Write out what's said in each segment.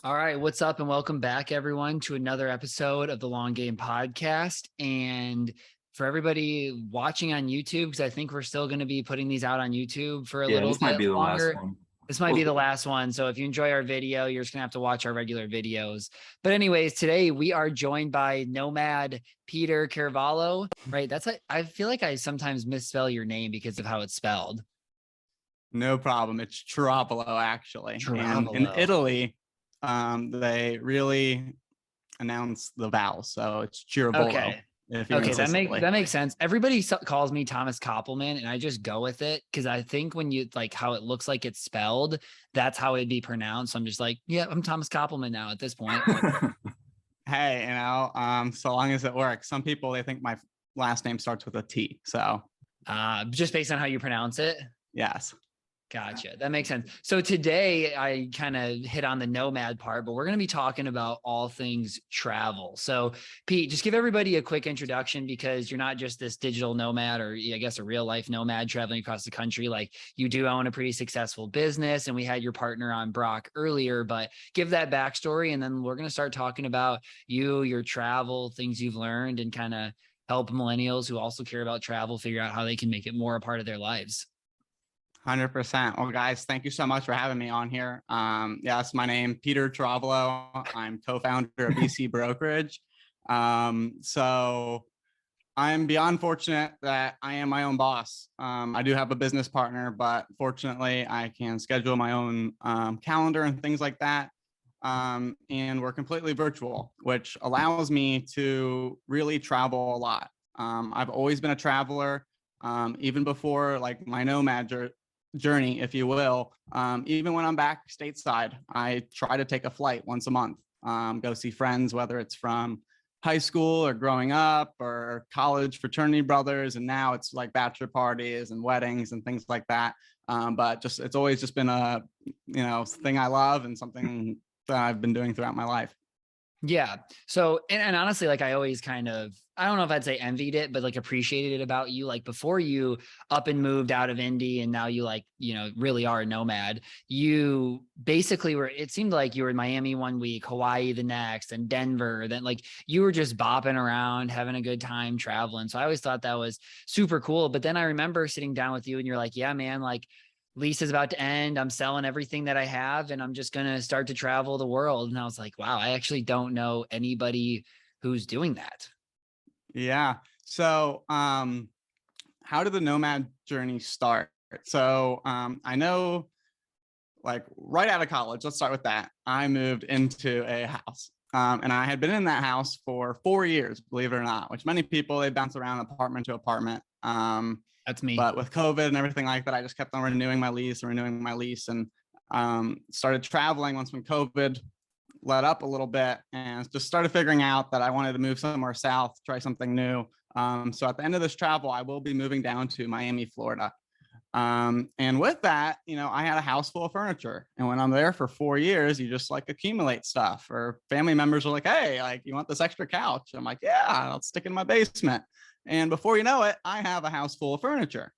All right, what's up, and welcome back, everyone, to another episode of the Long Game Podcast. And for everybody watching on YouTube, because I think we're still going to be putting these out on YouTube for a Yeah, little this might bit be the last longer. one. This might be the last one. So if you enjoy our video, you're just going to have to watch our regular videos. But anyways, today we are joined by Nomad Peter Ciravolo, right? I feel like I sometimes misspell your name because of how it's spelled. No problem. It's Ciravolo, actually. And in Ciravolo. Italy, they really announce the vowel. So it's Ciravolo. Okay. If you're Okay, in that Sicily. makes sense. Everybody calls me Thomas Koppelman, and I just go with it because I think when you like how it looks like it's spelled, that's how it'd be pronounced. So I'm just like, yeah, I'm Thomas Koppelman now at this point. Hey, so long as it works. Some people, they think my last name starts with a T. So Just based on how you pronounce it. yes. Gotcha. That makes sense. So today I kind of hit on the nomad part, but we're going to be talking about all things travel. So Pete, just give everybody a quick introduction because you're not just this digital nomad or I guess a real life nomad traveling across the country. Like you do own a pretty successful business and we had your partner on Brock earlier, but give that backstory. And then we're going to start talking about you, your travel, things you've learned and kind of help millennials who also care about travel figure out how they can make it more a part of their lives. 100%. Well, guys, thank you so much for having me on here. Yes, my name Peter Ciravolo. I'm co-founder of BC Brokerage. So I'm beyond fortunate that I am my own boss. I do have a business partner, but fortunately, I can schedule my own calendar and things like that. And we're completely virtual, which allows me to really travel a lot. I've always been a traveler, even before like my nomad journey, if you will. Even when I'm back stateside, I try to take a flight once a month, go see friends, whether it's from high school or growing up or college fraternity brothers. And now it's like bachelor parties and weddings and things like that. But it's always just been a, thing I love and something that I've been doing throughout my life. Yeah. So, and honestly, like I always kind of, I don't know if I'd say envied it, but like appreciated it about you. Like before you up and moved out of Indy and now you like, really are a nomad, you basically were, it seemed like you were in Miami one week, Hawaii the next, and Denver. Then like you were just bopping around, having a good time traveling. So I always thought that was super cool. But then I remember sitting down with you and you're like, yeah, man, like, lease is about to end. I'm selling everything that I have and I'm just going to start to travel the world. And I was like, wow, I actually don't know anybody who's doing that. Yeah. So, how did the nomad journey start? So, I know like right out of college, let's start with that. I moved into a house. And I had been in that house for 4 years, believe it or not, which many people, they bounce around apartment to apartment. That's me. But with COVID and everything like that, I just kept on renewing my lease and started traveling once when COVID let up a little bit and just started figuring out that I wanted to move somewhere south, try something new. So at the end of this travel, I will be moving down to Miami, Florida. And with that, I had a house full of furniture. And when I'm there for 4 years, you just like accumulate stuff, or family members are like, hey, like, you want this extra couch? I'm like, yeah, I'll stick it in my basement. And before you know it, I have a house full of furniture.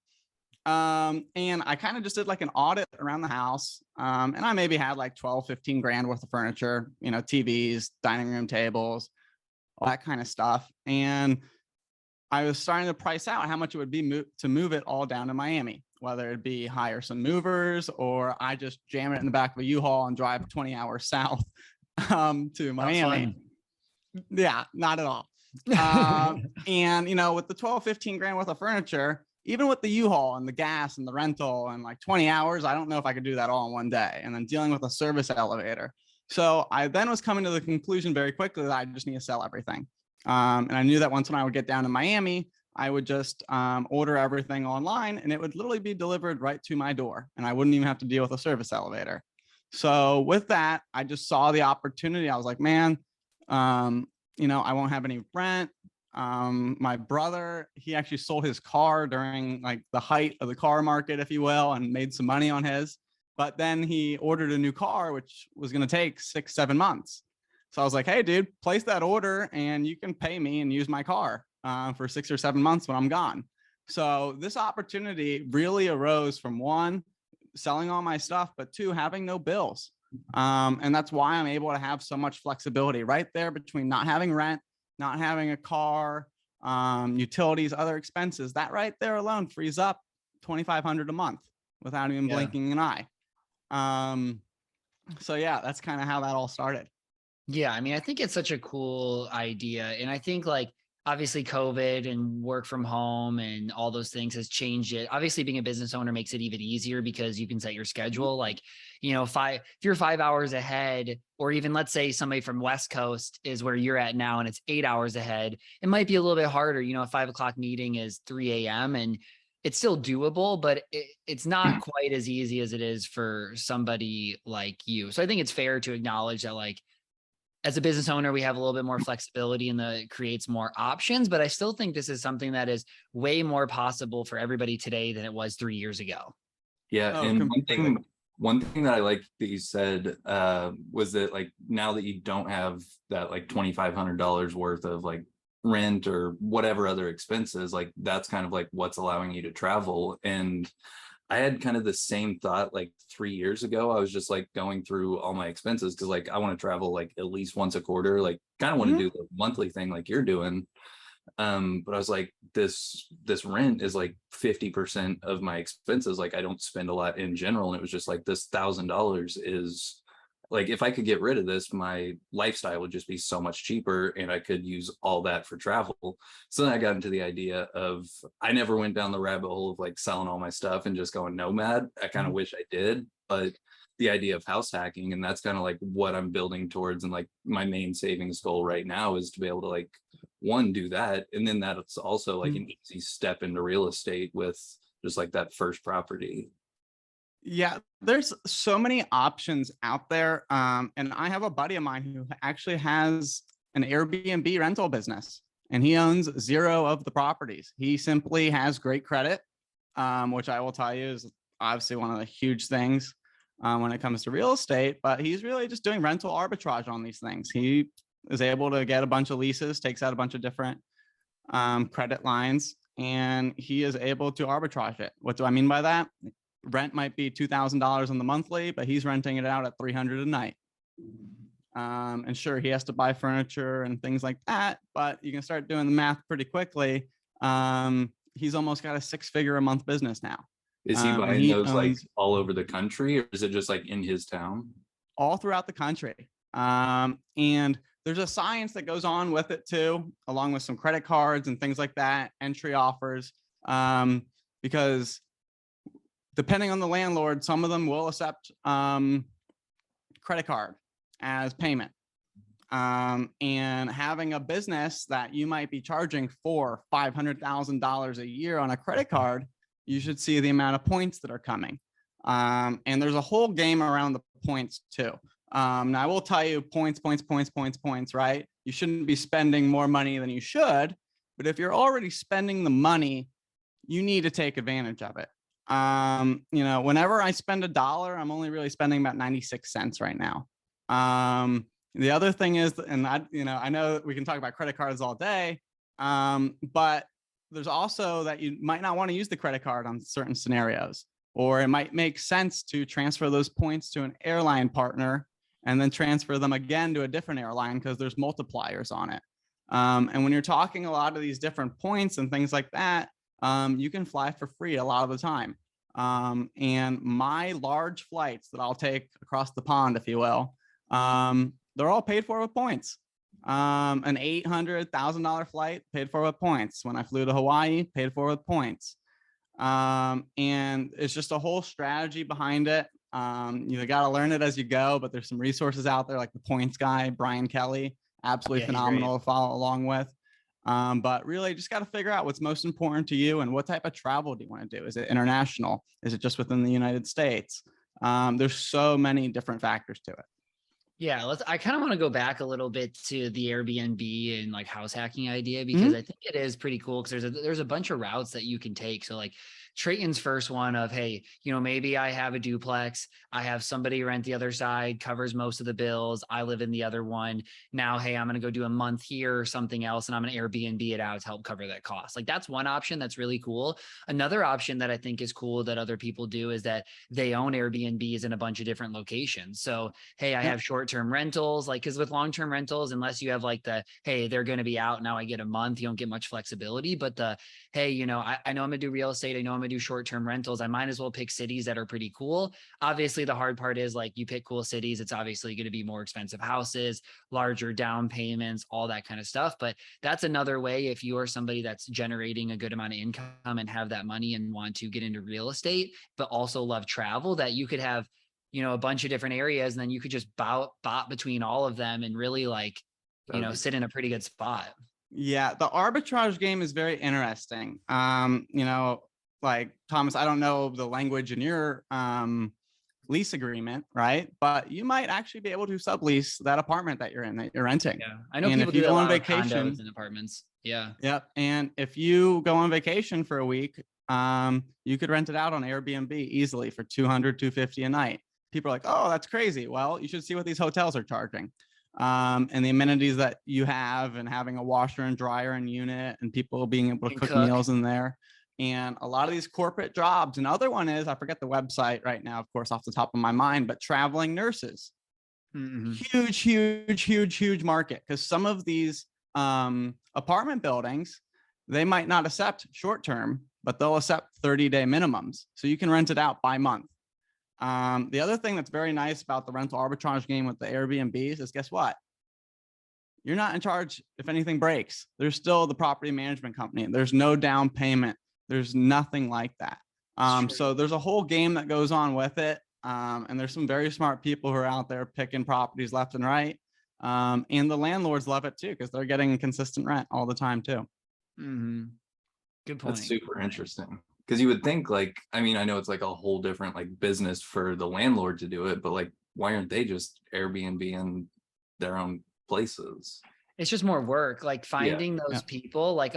And I kind of just did like an audit around the house. And I maybe had like 12, 15 grand worth of furniture, TVs, dining room tables, all that kind of stuff. And I was starting to price out how much it would be to move it all down to Miami, whether it be hire some movers or I just jam it in the back of a U-Haul and drive 20 hours south to Miami. Yeah, not at all. And, with the 12, 15 grand worth of furniture, even with the U-Haul and the gas and the rental and like 20 hours, I don't know if I could do that all in one day. And then dealing with a service elevator. So I then was coming to the conclusion very quickly that I just need to sell everything. And I knew that once when I would get down to Miami, I would just order everything online and it would literally be delivered right to my door. And I wouldn't even have to deal with a service elevator. So with that, I just saw the opportunity. I was like, man, I won't have any rent. My brother, he actually sold his car during like the height of the car market, if you will, and made some money on his. But then he ordered a new car, which was going to take 6-7 months. So I was like, hey, dude, place that order and you can pay me and use my car for 6 or 7 months when I'm gone. So this opportunity really arose from one, selling all my stuff, but two, having no bills. And that's why I'm able to have so much flexibility right there between not having rent, not having a car, utilities, other expenses. That right there alone frees up $2,500 a month without even blinking an eye. So yeah, that's kind of how that all started. Yeah, I mean, I think it's such a cool idea. And I think like obviously COVID and work from home and all those things has changed it. Obviously, being a business owner makes it even easier because you can set your schedule. Like, you know, if you're 5 hours ahead, or even let's say somebody from West Coast is where you're at now and it's 8 hours ahead, it might be a little bit harder. You know, a 5 o'clock meeting is 3 a.m. and it's still doable, but it's not quite as easy as it is for somebody like you. So I think it's fair to acknowledge that, like, as a business owner, we have a little bit more flexibility and that creates more options, but I still think this is something that is way more possible for everybody today than it was 3 years ago. Yeah. Oh, And completely. one thing that I liked that you said was that like now that you don't have that like $2,500 worth of like rent or whatever other expenses, like that's kind of like what's allowing you to travel. And I had kind of the same thought like 3 years ago. I was just like going through all my expenses because like I want to travel like at least once a quarter, like kind of want to do the monthly thing like you're doing. But I was like, this rent is like 50% of my expenses. Like I don't spend a lot in general. And it was just like this $1,000 is like, if I could get rid of this, my lifestyle would just be so much cheaper and I could use all that for travel. So then I got into the idea of, I never went down the rabbit hole of like selling all my stuff and just going nomad. I kind of wish I did, but the idea of house hacking, and that's kind of like what I'm building towards. And like my main savings goal right now is to be able to like one, do that. And then that's also like an easy step into real estate with just like that first property. Yeah, there's so many options out there. And I have a buddy of mine who actually has an Airbnb rental business and he owns 0 of the properties. He simply has great credit, which I will tell you is obviously one of the huge things when it comes to real estate, but he's really just doing rental arbitrage on these things. He is able to get a bunch of leases, takes out a bunch of different credit lines, and he is able to arbitrage it. What do I mean by that? Rent might be $2,000 on the monthly, but he's renting it out at $300 a night. And sure, he has to buy furniture and things like that, but you can start doing the math pretty quickly. He's almost got a 6-figure a month business now. Is he buying those like all over the country, or is it just like in his town? All throughout the country. And there's a science that goes on with it too, along with some credit cards and things like that, entry offers, because depending on the landlord, some of them will accept credit card as payment. And having a business that you might be charging $500,000 a year on a credit card, you should see the amount of points that are coming. And there's a whole game around the points too. Now I will tell you points, right? You shouldn't be spending more money than you should, but if you're already spending the money, you need to take advantage of it. You know, whenever I spend $1, I'm only really spending about 96 cents right now. The other thing is, and I know we can talk about credit cards all day, but there's also that you might not want to use the credit card on certain scenarios, or it might make sense to transfer those points to an airline partner and then transfer them again to a different airline because there's multipliers on it. And when you're talking a lot of these different points and things like that, you can fly for free a lot of the time. And my large flights that I'll take across the pond, if you will, they're all paid for with points. An $800,000 flight paid for with points. When I flew to Hawaii, paid for with points. And it's just a whole strategy behind it. You got to learn it as you go, but there's some resources out there like the points guy, Brian Kelly, absolutely phenomenal to follow along with. But really just got to figure out what's most important to you and what type of travel do you want to do? Is it international? Is it just within the United States? There's so many different factors to it. Yeah, I kind of want to go back a little bit to the Airbnb and like house hacking idea, because I think it is pretty cool because there's a bunch of routes that you can take. So like Trayton's first one of, hey, maybe I have a duplex, I have somebody rent the other side, covers most of the bills, I live in the other one. Now, hey, I'm going to go do a month here or something else, and I'm going to Airbnb it out to help cover that cost. Like, that's one option that's really cool. Another option that I think is cool that other people do is that they own Airbnbs in a bunch of different locations. So, hey, I have short-term rentals, like, because with long-term rentals, unless you have like hey, they're going to be out now, I get a month, you don't get much flexibility. But hey, I know I'm going to do real estate, I know I'm going to do short-term rentals, I might as well pick cities that are pretty cool. Obviously, the hard part is, like, you pick cool cities, it's obviously going to be more expensive houses, larger down payments, all that kind of stuff. But that's another way, if you are somebody that's generating a good amount of income and have that money and want to get into real estate, but also love travel, that you could have, a bunch of different areas, and then you could just bot between all of them and really, like, sit in a pretty good spot. Yeah, the arbitrage game is very interesting. Like, Thomas, I don't know the language in your lease agreement, right? But you might actually be able to sublease that apartment that you're renting. Yeah, I know and people if you do go a on lot vacation, of condos and apartments. Yeah. Yep. And if you go on vacation for a week, you could rent it out on Airbnb easily for 200, 250 a night. People are like, oh, that's crazy. Well, you should see what these hotels are charging. And the amenities that you have, and having a washer and dryer and unit, and people being able to cook meals in there. And a lot of these corporate jobs. Another one is, I forget the website right now, of course, off the top of my mind, but traveling nurses. Huge market, because some of these apartment buildings, they might not accept short term, but they'll accept 30-day minimums. So you can rent it out by month. The other thing that's very nice about the rental arbitrage game with the Airbnbs is, guess what? You're not in charge if anything breaks. There's still the property management company. There's no down payment. There's nothing like that. So there's a whole game that goes on with it. And there's some very smart people who are out there picking properties left and right. And the landlords love it too, because they're getting consistent rent all the time too. Good point. That's super interesting. Because you would think, like, I mean, I know it's like a whole different like business for the landlord to do it, but like, why aren't they just Airbnb in their own places? It's just more work, like finding those people, like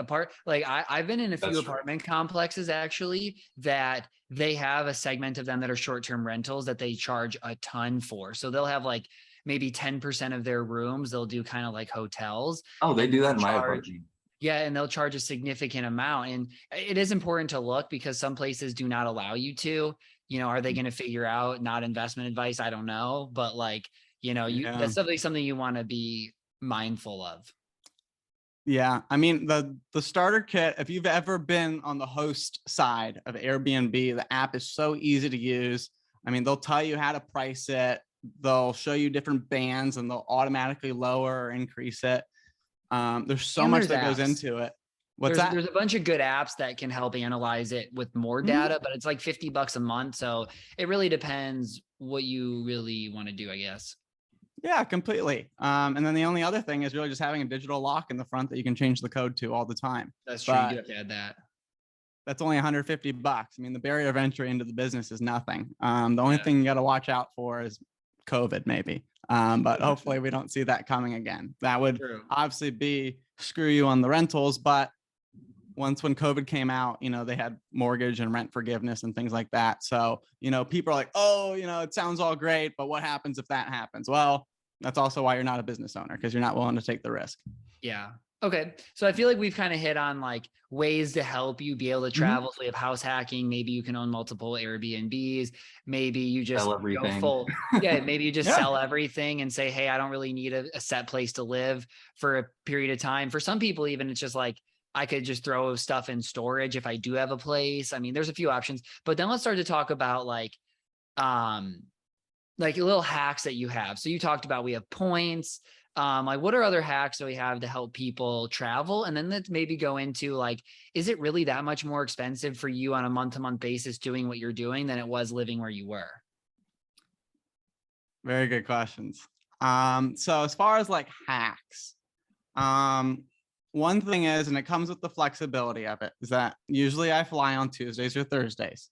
I've been in a few apartment complexes actually that they have a segment of them that are short-term rentals that they charge a ton for. So they'll have like maybe 10% of their rooms, they'll do kind of like hotels. Oh, they do that in my apartment. Yeah, and they'll charge a significant amount. And it is important to look, because some places do not allow you to. Are they going to figure out? Not investment advice, I don't know. But like, that's definitely something you want to be mindful of. Yeah, I mean, the starter kit, if you've ever been on the host side of Airbnb, the app is so easy to use. I mean, they'll tell you how to price it. They'll show you different bands, and they'll automatically lower or increase it. There's so much that goes into it. There's a bunch of good apps that can help analyze it with more data, but it's like $50 a month. So it really depends what you really want to do, I guess. Yeah, completely. And then the only other thing is really just having a digital lock in the front that you can change the code to all the time. That's true. You do have to add that. That's only $150. I mean, the barrier of entry into the business is nothing. The only thing you got to watch out for is COVID, maybe. But hopefully we don't see that coming again. That would obviously be screw you on the rentals. But when COVID came out, they had mortgage and rent forgiveness and things like that. So, people are like, oh, it sounds all great, but what happens if that happens? Well, that's also why you're not a business owner, because you're not willing to take the risk. Yeah. Okay. So I feel like we've kind of hit on like ways to help you be able to travel. So we have house hacking. Maybe you can own multiple Airbnbs. Maybe you just sell everything. Maybe you just sell everything and say, hey, I don't really need a set place to live for a period of time. For some people, even it's just like, I could just throw stuff in storage if I do have a place. I mean, there's a few options, but then let's start to talk about like little hacks that you have. So you talked about, we have points. Like, what are other hacks that we have to help people travel? And then let's maybe go into like, is it really that much more expensive for you on a month-to-month basis doing what you're doing than it was living where you were? Very good questions. So as far as like hacks, one thing is, and it comes with the flexibility of it, is that usually I fly on Tuesdays or Thursdays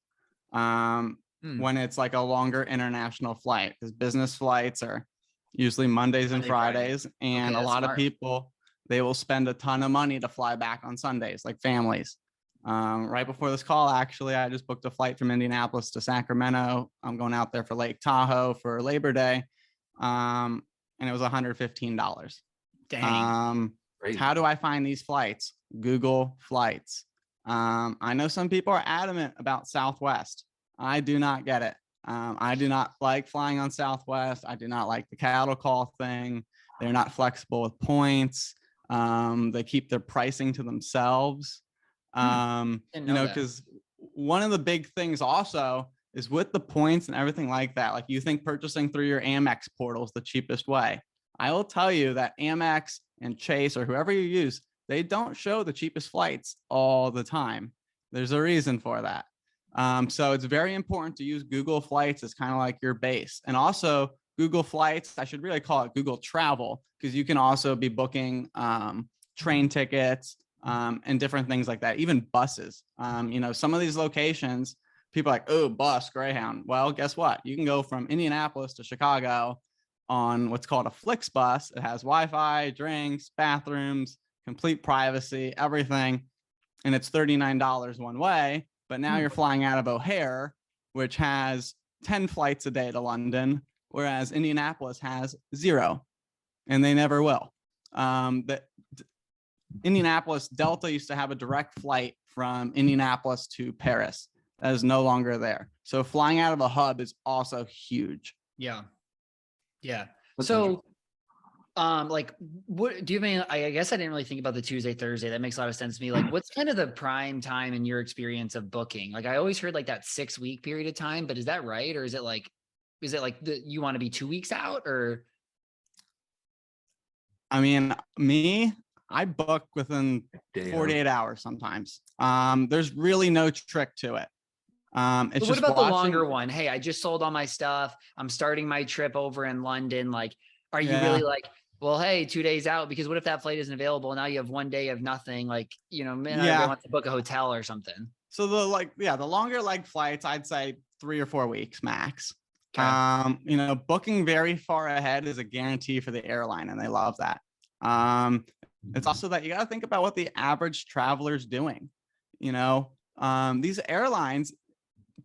when it's like a longer international flight, because business flights are usually Mondays and Fridays. And a lot of people, they will spend a ton of money to fly back on Sundays, like families. Right before this call, actually, I just booked a flight from Indianapolis to Sacramento. I'm going out there for Lake Tahoe for Labor Day. And it was $115. Dang. Great. How do I find these flights? Google Flights. I know some people are adamant about Southwest. I do not get it. I do not like flying on Southwest. I do not like the cattle call thing. They're not flexible with points. They keep their pricing to themselves. Because one of the big things also is with the points and everything like that. Like, you think purchasing through your Amex portal is the cheapest way. I will tell you that Amex and Chase or whoever you use, they don't show the cheapest flights all the time. There's a reason for that. So it's very important to use Google Flights as kind of like your base. And also Google Flights, I should really call it Google Travel, because you can also be booking train tickets and different things like that, even buses. Some of these locations, people are like, oh, bus, Greyhound. Well, guess what? You can go from Indianapolis to Chicago on what's called a Flixbus. It has Wi-Fi, drinks, bathrooms, complete privacy, everything. And it's $39 one way. But now you're flying out of O'Hare, which has 10 flights a day to London, whereas Indianapolis has 0, and they never will. Indianapolis Delta used to have a direct flight from Indianapolis to Paris. That is no longer there. So flying out of a hub is huge. Yeah. So what do you mean? I guess I didn't really think about the Tuesday, Thursday. That makes a lot of sense to me. Like, what's kind of the prime time in your experience of booking? Like, I always heard like that 6-week period of time, but is that right? Or is it like you want to be 2 weeks out, or? I mean, I book within 48 hours sometimes. There's really no trick to it. It's what about the longer one? Hey, I just sold all my stuff. I'm starting my trip over in London. Like, are you really like, well, hey, 2 days out, because what if that flight isn't available? Now you have 1 day of nothing. Like, man, I want to book a hotel or something. So the longer leg flights, I'd say 3 or 4 weeks max. Okay. Booking very far ahead is a guarantee for the airline, and they love that. It's also that you got to think about what the average traveler's doing. These airlines,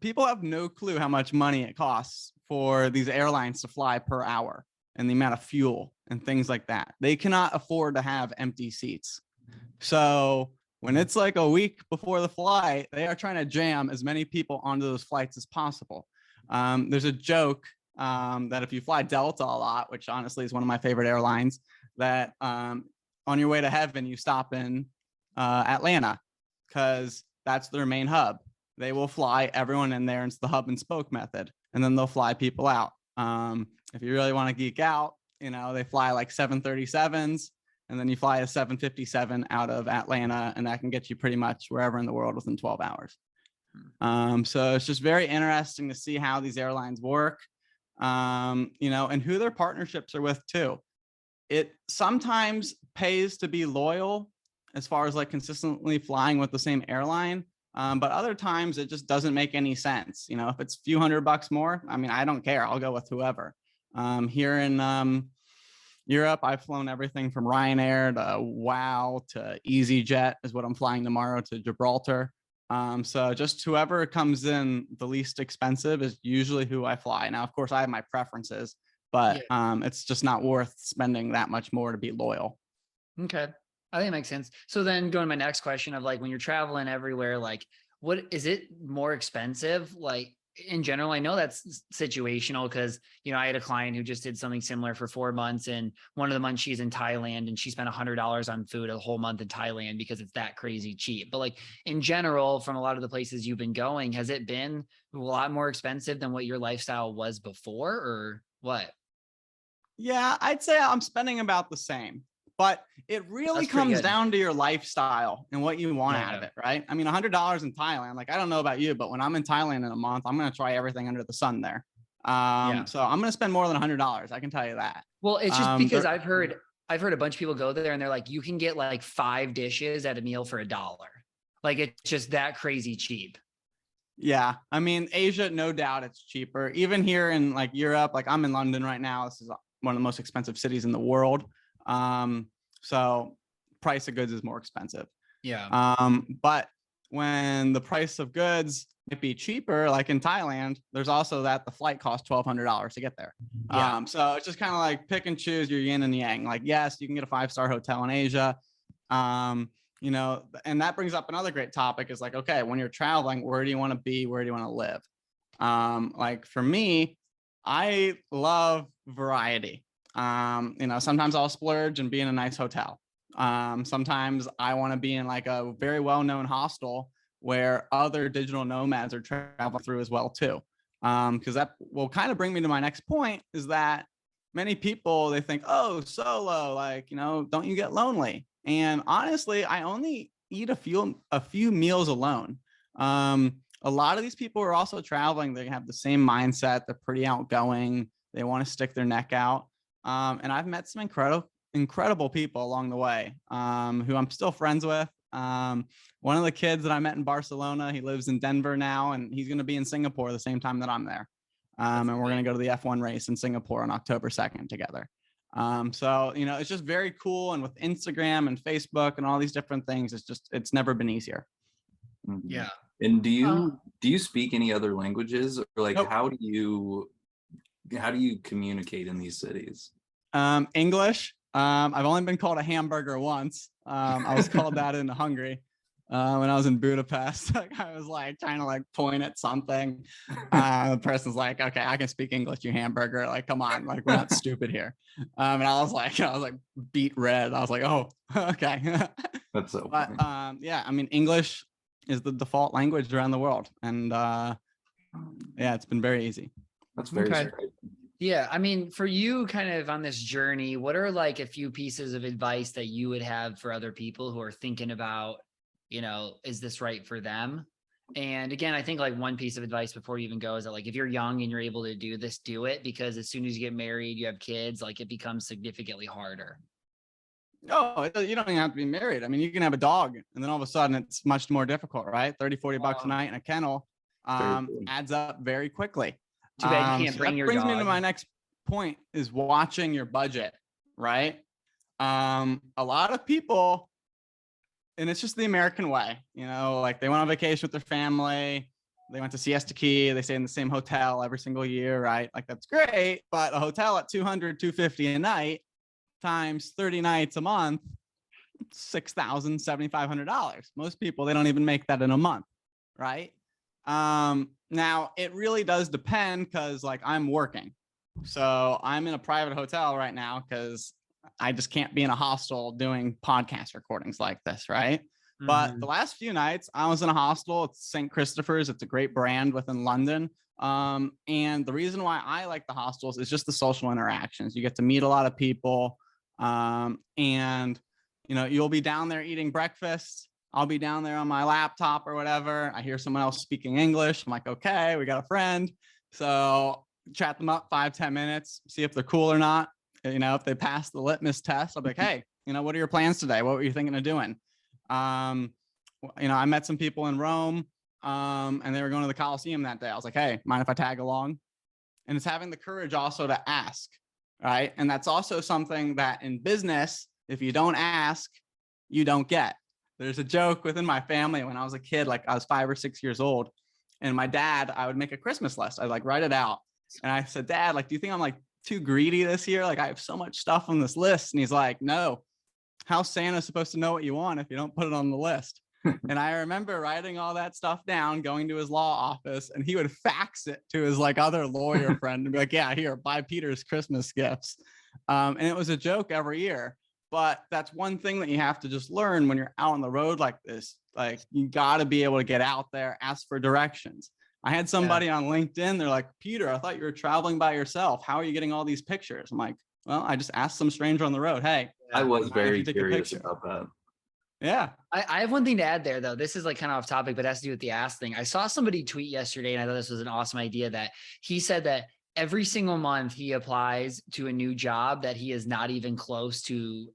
people have no clue how much money it costs for these airlines to fly per hour, and the amount of fuel and things like that. They cannot afford to have empty seats. So when it's like a week before the flight, they are trying to jam as many people onto those flights as possible. There's a joke that if you fly Delta a lot, which honestly is one of my favorite airlines, that on your way to heaven, you stop in Atlanta, because that's their main hub. They will fly everyone in there. It's the hub and spoke method, and then they'll fly people out. If you really want to geek out, they fly like 737s, and then you fly a 757 out of Atlanta, and that can get you pretty much wherever in the world within 12 hours. So it's just very interesting to see how these airlines work, and who their partnerships are with too. It sometimes pays to be loyal as far as like consistently flying with the same airline. But other times it just doesn't make any sense. If it's a few $100 more, I mean, I don't care. I'll go with whoever. Here in Europe, I've flown everything from Ryanair to WOW to EasyJet is what I'm flying tomorrow, to Gibraltar. So just whoever comes in the least expensive is usually who I fly. Now, of course, I have my preferences, but it's just not worth spending that much more to be loyal. Okay. I think it makes sense. So then going to my next question of like, when you're traveling everywhere, like, what is it more expensive? Like, in general, I know that's situational, because, I had a client who just did something similar for 4 months, and one of the months she's in Thailand, and she spent $100 on food a whole month in Thailand because it's that crazy cheap. But like, in general, from a lot of the places you've been going, has it been a lot more expensive than what your lifestyle was before, or what? Yeah, I'd say I'm spending about the same. But it really comes down to your lifestyle and what you want out of it, right? I mean, $100 in Thailand, like, I don't know about you, but when I'm in Thailand in a month, I'm going to try everything under the sun there. So I'm going to spend more than $100. I can tell you that. Well, it's just because I've heard a bunch of people go there and they're like, you can get like 5 dishes at a meal for $1. Like, it's just that crazy cheap. Yeah. I mean, Asia, no doubt it's cheaper. Even here in like Europe, like I'm in London right now. This is one of the most expensive cities in the world. So price of goods is more expensive. Yeah. But when the price of goods might be cheaper, like in Thailand, there's also that the flight costs $1,200 to get there. Yeah. So it's just kind of like pick and choose your yin and yang. Like, yes, you can get a 5-star hotel in Asia. You know, and that brings up another great topic is like, okay, when you're traveling, where do you want to be? Where do you want to live? Like for me, I love variety. You know, sometimes I'll splurge and be in a nice hotel. Sometimes I want to be in like a very well-known hostel where other digital nomads are traveling through as well too. Because that will kind of bring me to my next point is that many people, they think, oh, solo, like, you know, don't you get lonely? And honestly, I only eat a few meals alone. A lot of these people are also traveling. They have the same mindset. They're pretty outgoing. They want to stick their neck out. And I've met some incredible people along the way who I'm still friends with. One of the kids that I met in Barcelona, he lives in Denver now, and he's going to be in Singapore the same time that I'm there. And we're going to go to the F1 race in Singapore on October 2nd together. So, you know, it's just very cool. And with Instagram and Facebook and all these different things, it's never been easier. Yeah. And do you speak any other languages, or like Nope. how do you communicate in these cities? English. I've only been called a hamburger once. I was called that in Hungary when I was in Budapest. Like, I was like trying to like point at something. The person's like, "Okay, I can speak English, you hamburger. Like, come on, like we're not stupid here." And I was like beet red. I was like, "Oh, okay." That's so But funny. yeah, I mean, English is the default language around the world, and yeah, it's been very easy. That's very Okay. straight. Yeah. I mean, for you kind of on this journey, what are like a few pieces of advice that you would have for other people who are thinking about, you know, is this right for them? And again, I think like one piece of advice before you even go is that like, if you're young and you're able to do this, do it, because as soon as you get married, you have kids, like it becomes significantly harder. Oh, you don't even have to be married. I mean, you can have a dog and then all of a sudden it's much more difficult, right? 30, 40 bucks a night in a kennel adds up very quickly. Too bad you can't So bring that your brings me to dog. my next point is watching your budget, right? A lot of people, and it's just the American way, you know, like they went on vacation with their family. They went to Siesta Key. They stay in the same hotel every single year, right? Like that's great, but a hotel at $200, $250 a night times 30 nights a month, $6,000, $7,500. Most people, they don't even make that in a month, right? Now it really does depend because like I'm working. So I'm in a private hotel right now because I just can't be in a hostel doing podcast recordings like this, right? But the last few nights I was in a hostel. It's St. Christopher's. It's a great brand within London. And the reason why I like the hostels is just the social interactions. You get to meet a lot of people. And you know, you'll be down there eating breakfast. I'll be down there on my laptop or whatever. I hear someone else speaking English. I'm like, okay, we got a friend. So chat them up 5-10 minutes, see if they're cool or not. You know, if they pass the litmus test, I'll be like, hey, you know, what are your plans today? What were you thinking of doing? You know, I met some people in Rome and they were going to the Coliseum that day. I was like, hey, mind if I tag along? And it's having the courage also to ask, right? And that's also something that in business, if you don't ask, you don't get. There's a joke within my family when I was a kid, like I was 5 or 6 years old, and my dad, I would make a Christmas list. I'd like write it out. And I said, Dad, like, do you think I'm like too greedy this year? Like I have so much stuff on this list. And he's like, no, how's Santa supposed to know what you want if you don't put it on the list? And I remember writing all that stuff down, going to his law office, and he would fax it to his like other lawyer friend and be like, yeah, here, buy Peter's Christmas gifts. And it was a joke every year. But that's one thing that you have to just learn when you're out on the road like this. Like you got to be able to get out there, ask for directions. I had somebody on LinkedIn. They're like, Peter, I thought you were traveling by yourself. How are you getting all these pictures? I'm like, well, I just asked some stranger on the road. Hey, I was very if you take a curious picture. about that. Yeah. I have one thing to add there, though. This is like kind of off topic, but it has to do with the ask thing. I saw somebody tweet yesterday, and I thought this was an awesome idea that he said that every single month he applies to a new job that he is not even close to.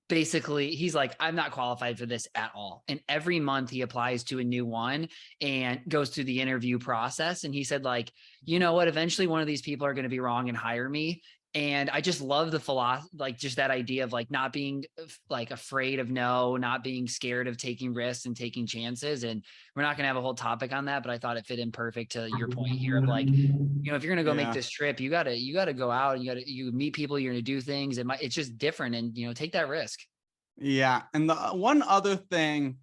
Basically, he's like, I'm not qualified for this at all. And every month he applies to a new one and goes through the interview process. And he said, like, you know what? Eventually one of these people are going to be wrong and hire me. And I just love the philosophy, like just that idea of like not being like afraid of no, not being scared of taking risks and taking chances. And we're not going to have a whole topic on that, but I thought it fit in perfect to your point here of like, if you're going to go make Yeah. this trip, you gotta go out and you meet people, you're going to do things. It's just different, and take that risk. Yeah. And the one other thing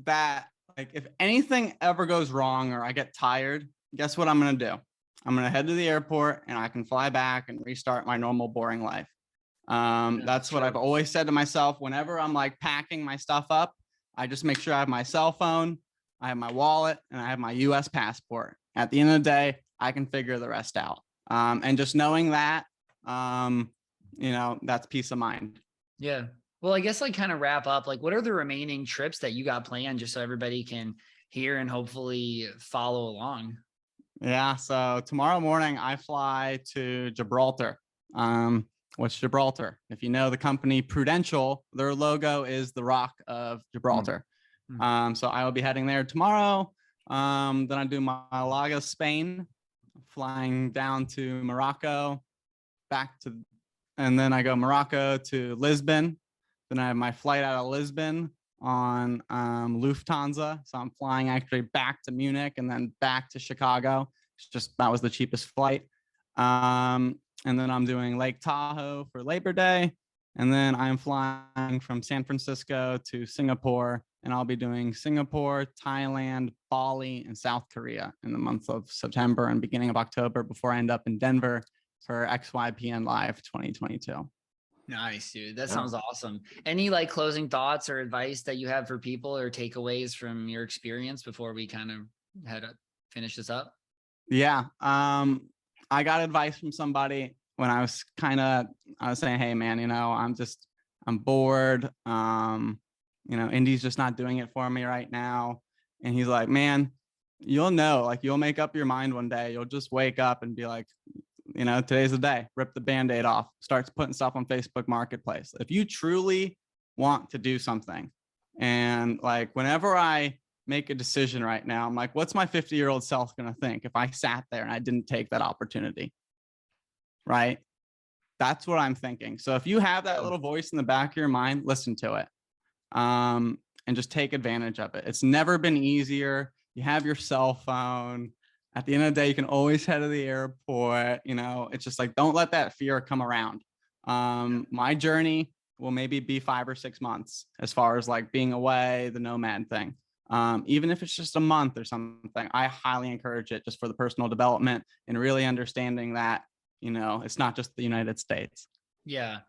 that, like, if anything ever goes wrong or I get tired, guess what I'm going to do? I'm going to head to the airport and I can fly back and restart my normal boring life. That's what I've always said to myself. Whenever I'm like packing my stuff up, I just make sure I have my cell phone, I have my wallet, and I have my US passport. At the end of the day, I can figure the rest out. And just knowing that, that's peace of mind. Yeah. Well, I guess like kind of wrap up, like what are the remaining trips that you got planned just so everybody can hear and hopefully follow along? Yeah. So tomorrow morning I fly to Gibraltar. What's Gibraltar? If you know the company Prudential, their logo is the Rock of Gibraltar. So I will be heading there tomorrow. Then I do Malaga, Spain, flying down to Morocco, and then I go Morocco to Lisbon. Then I have my flight out of Lisbon on Lufthansa. So I'm flying actually back to Munich and then back to Chicago. It's just that was the cheapest flight. And then I'm doing Lake Tahoe for Labor Day. And then I'm flying from San Francisco to Singapore. And I'll be doing Singapore, Thailand, Bali, and South Korea in the month of September and beginning of October before I end up in Denver for XYPN Live 2022. Nice, dude. That sounds awesome. Any like closing thoughts or advice that you have for people or takeaways from your experience before we kind of finish this up? Yeah. I got advice from somebody when I was saying, hey man, I'm bored. Indy's just not doing it for me right now. And he's like, man, you'll make up your mind one day. You'll just wake up and be like, today's the day. Rip the Band-Aid off. Starts putting stuff on Facebook Marketplace. If you truly want to do something, and like whenever I make a decision right now, I'm like, what's my 50-year-old self going to think if I sat there and I didn't take that opportunity? Right? That's what I'm thinking. So if you have that little voice in the back of your mind, listen to it. And just take advantage of it. It's never been easier. You have your cell phone. At the end of the day, you can always head to the airport. It's just like, don't let that fear come around. My journey will maybe be 5 or 6 months as far as like being away, the Nomad thing. Even if it's just a month or something, I highly encourage it just for the personal development and really understanding that, it's not just the United States. Yeah.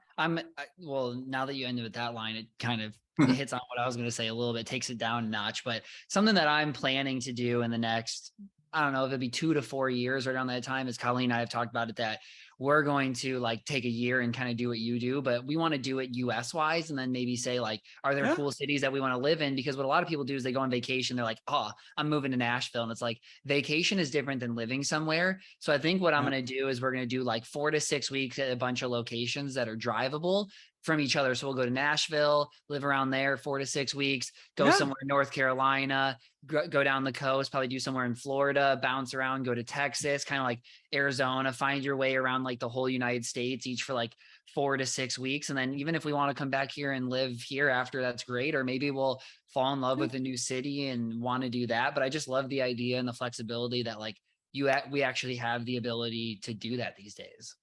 Well, now that you ended with that line, it kind of hits on what I was going to say a little bit, takes it down a notch, but something that I'm planning to do in the next, I don't know if it'll be 2 to 4 years around that time, as Colleen and I have talked about it, that we're going to like take a year and kind of do what you do, but we want to do it US wise. And then maybe say like, are there cool cities that we want to live in? Because what a lot of people do is they go on vacation. They're like, oh, I'm moving to Nashville. And it's like, vacation is different than living somewhere. So I think what I'm going to do is we're going to do like 4 to 6 weeks at a bunch of locations that are drivable from each other. So we'll go to Nashville, live around there 4 to 6 weeks, go somewhere in North Carolina, go down the coast, probably do somewhere in Florida, bounce around, go to Texas, kind of like Arizona, find your way around like the whole United States, each for like 4 to 6 weeks. And then even if we want to come back here and live here after, that's great. Or maybe we'll fall in love with a new city and want to do that. But I just love the idea and the flexibility that like we actually have the ability to do that these days.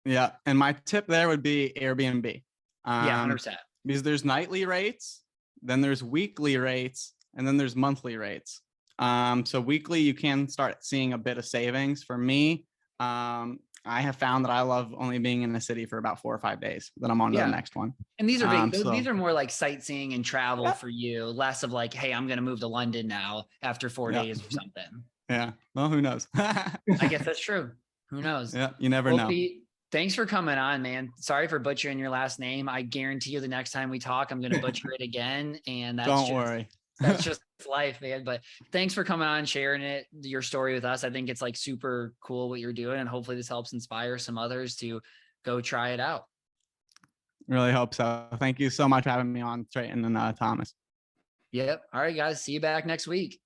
Yeah. And my tip there would be Airbnb. Yeah, 100%. Because there's nightly rates, then there's weekly rates, and then there's monthly rates. So weekly, you can start seeing a bit of savings. For me, I have found that I love only being in the city for about 4 or 5 days. Then I'm on to the next one. And these are big. These are more like sightseeing and travel for you, less of like, hey, I'm going to move to London now after 4 days or something. Yeah. Well, who knows? I guess that's true. Who knows? Yeah. You never know. Pete, thanks for coming on, man. Sorry for butchering your last name. I guarantee you the next time we talk, I'm going to butcher it again. And Don't worry. That's just life, man. But thanks for coming on, sharing your story with us. I think it's like super cool what you're doing. And hopefully this helps inspire some others to go try it out. Really hope so. Thank you so much for having me on, Trayton and Thomas. Yep. All right, guys. See you back next week.